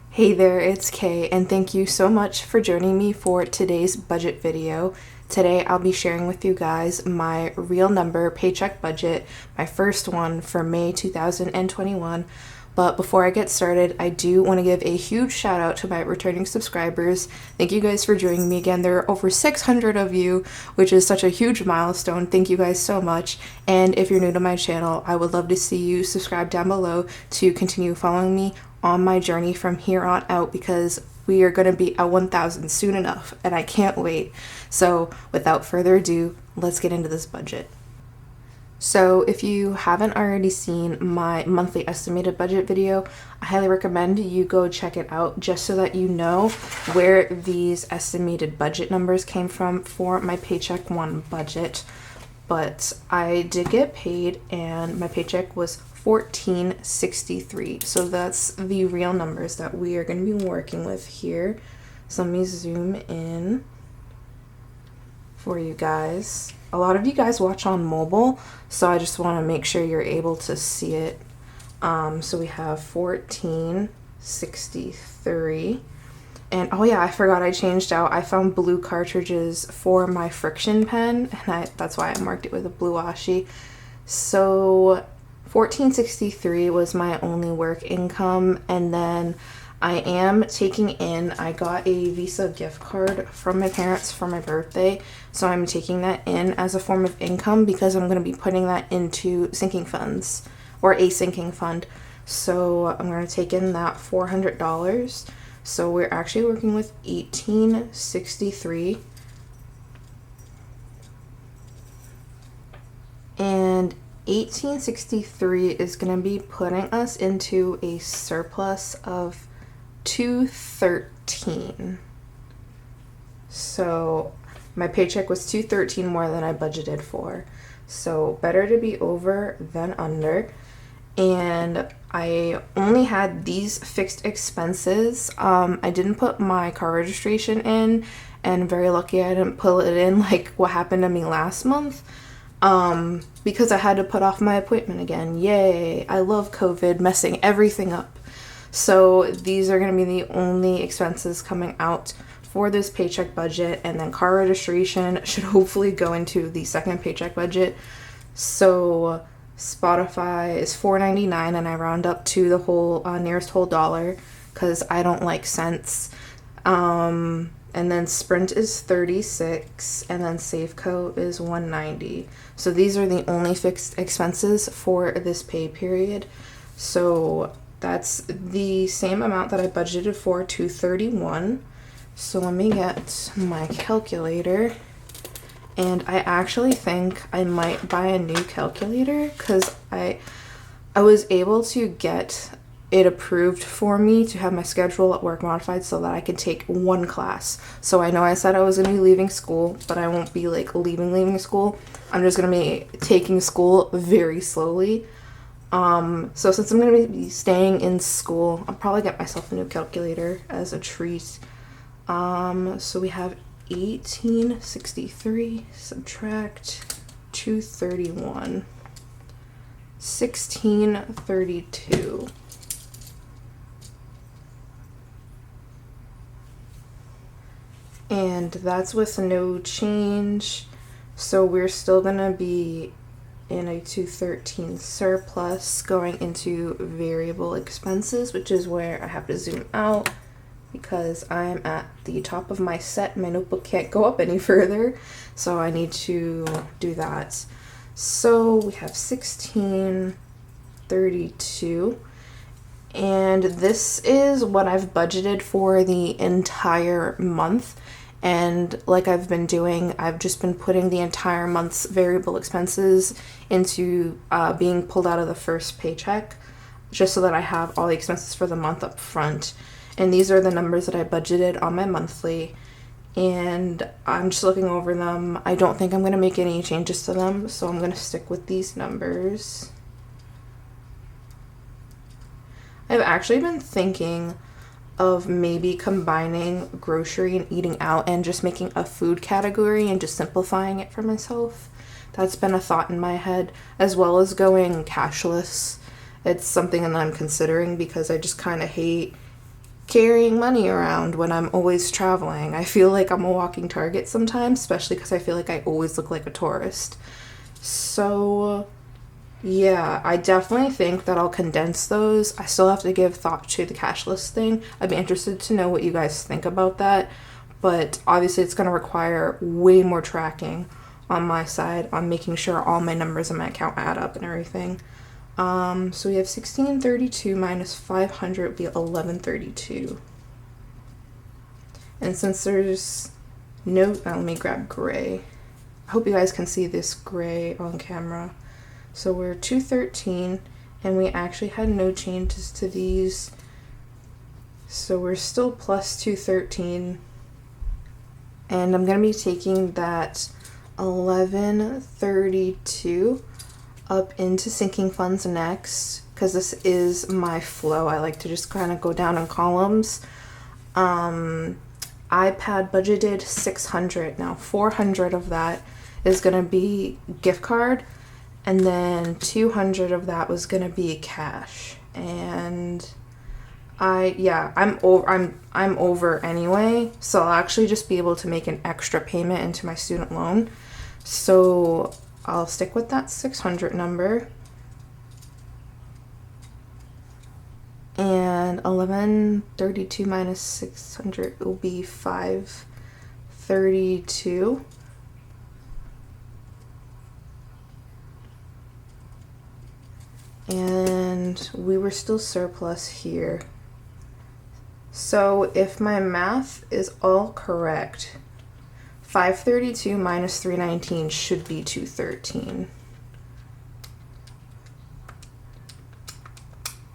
Hey there, it's Kay, and thank you so much for joining me for today's budget video. Today I'll be sharing with you guys my real number paycheck budget, my first one for May 2021. But before I get started, I do want to give a huge shout out to my returning subscribers. Thank you guys for joining me again. There are over 600 of you, which is such a huge milestone. Thank you guys so much. And if you're new to my channel, I would love to see you subscribe down below to continue following me on my journey from here on out, because we are going to be at 1,000 soon enough and I can't wait. So without further ado, let's get into this budget. So if you haven't already seen my monthly estimated budget video, I highly recommend you go check it out just so that you know where these estimated budget numbers came from for my Paycheck 1 budget. But I did get paid and my paycheck was $14.63. So that's the real numbers that we are going to be working with here. So let me zoom in for you guys. A lot of you guys watch on mobile, so I just want to make sure you're able to see it. So we have 14.63. And oh yeah, I forgot I changed out. I found blue cartridges for my Frixion pen, and that's why I marked it with a blue washi. So 14.63 was my only work income, and then I got a Visa gift card from my parents for my birthday, so I'm taking that in as a form of income because I'm going to be putting that into sinking funds, or a sinking fund. So I'm going to take in that $400. So we're actually working with 1863. And 1863 is going to be putting us into a surplus of 213. So my paycheck was 213 more than I budgeted for. So better to be over than under. And I only had these fixed expenses. I didn't put my car registration in, and very lucky I didn't pull it in like what happened to me last month, because I had to put off my appointment again. Yay, I love COVID messing everything up. So these are going to be the only expenses coming out for this paycheck budget, and then car registration should hopefully go into the second paycheck budget. So Spotify is $4.99, and I round up to the whole nearest whole dollar because I don't like cents. And then Sprint is $36, and then Safeco is $190. So these are the only fixed expenses for this pay period. So that's the same amount that I budgeted for, $231. So let me get my calculator. And I actually think I might buy a new calculator because I was able to get it approved for me to have my schedule at work modified so that I could take one class. So I know I said I was going to be leaving school, but I won't be like leaving school. I'm just going to be taking school very slowly. So since I'm going to be staying in school, I'll probably get myself a new calculator as a treat. So we have 1863 subtract 231, 1632. And that's with no change. So we're still gonna be in a 213 surplus going into variable expenses, which is where I have to zoom out because I'm at the top of my set. My notebook can't go up any further, so I need to do that. So we have 1632, and this is what I've budgeted for the entire month. And like I've been doing, I've just been putting the entire month's variable expenses into being pulled out of the first paycheck, just so that I have all the expenses for the month up front. And these are the numbers that I budgeted on my monthly, and I'm just looking over them. I don't think I'm going to make any changes to them, so I'm going to stick with these numbers. I've actually been thinking of maybe combining grocery and eating out and just making a food category and just simplifying it for myself. That's been a thought in my head, as well as going cashless. It's something that I'm considering because I just kind of hate carrying money around when I'm always traveling. I feel like I'm a walking target sometimes, especially because I feel like I always look like a tourist. So yeah, I definitely think that I'll condense those. I still have to give thought to the cashless thing. I'd be interested to know what you guys think about that. But obviously it's going to require way more tracking on my side on making sure all my numbers in my account add up and everything. So we have 1632 minus 500 would be 1132. And since there's no, let me grab gray. I hope you guys can see this gray on camera. So we're 213 and we actually had no changes to these. So we're still plus 213. And I'm going to be taking that 1132 up into sinking funds next, because this is my flow. I like to just kind of go down in columns. iPad budgeted 600. Now 400 of that is going to be gift card, and then 200 of that was going to be cash. And I'm over anyway, so I'll actually just be able to make an extra payment into my student loan. So I'll stick with that 600 number. And 1132 minus 600 will be 532. And we were still surplus here. So if my math is all correct, 532 minus 319 should be 213.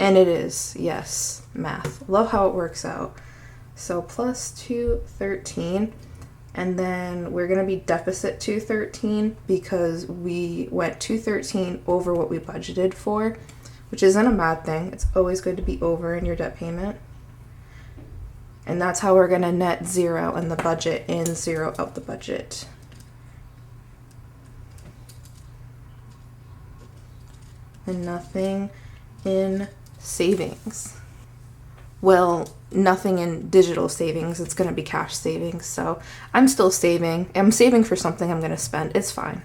And it is, yes, math. Love how it works out. So plus 213, and then we're gonna be deficit 213 because we went 213 over what we budgeted for, which isn't a bad thing. It's always good to be over in your debt payment. And that's how we're gonna net zero in the budget and zero out the budget. And nothing in savings. Well, nothing in digital savings. It's gonna be cash savings. So I'm still saving. I'm saving for something I'm gonna spend. It's fine.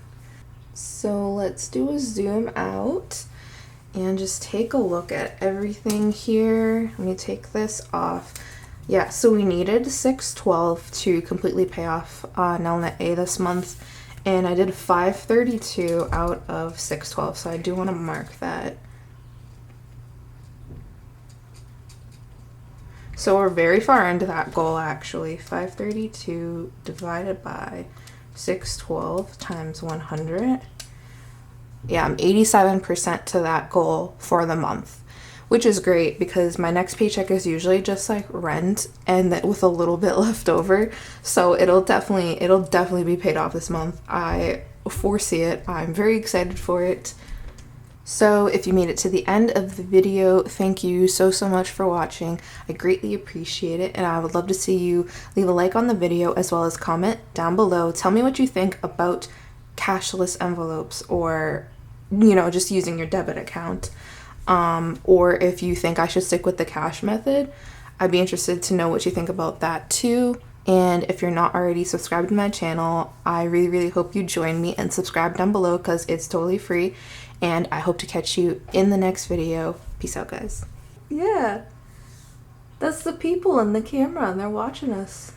So let's do a zoom out and just take a look at everything here. Let me take this off. Yeah, so we needed 612 to completely pay off Nelnet A this month, and I did 532 out of 612, so I do want to mark that. So we're very far into that goal, actually. 532 divided by 612 times 100. Yeah, I'm 87% to that goal for the month, which is great because my next paycheck is usually just like rent and that with a little bit left over. So it'll definitely be paid off this month. I foresee it. I'm very excited for it. So if you made it to the end of the video, thank you so much for watching. I greatly appreciate it, and I would love to see you leave a like on the video as well as comment down below. Tell me what you think about cashless envelopes, or just using your debit account. Or if you think I should stick with the cash method. I'd be interested to know what you think about that too. And if you're not already subscribed to my channel, I really hope you join me and subscribe down below because it's totally free. And I hope to catch you in the next video. Peace out, guys. Yeah, that's the people in the camera and they're watching us.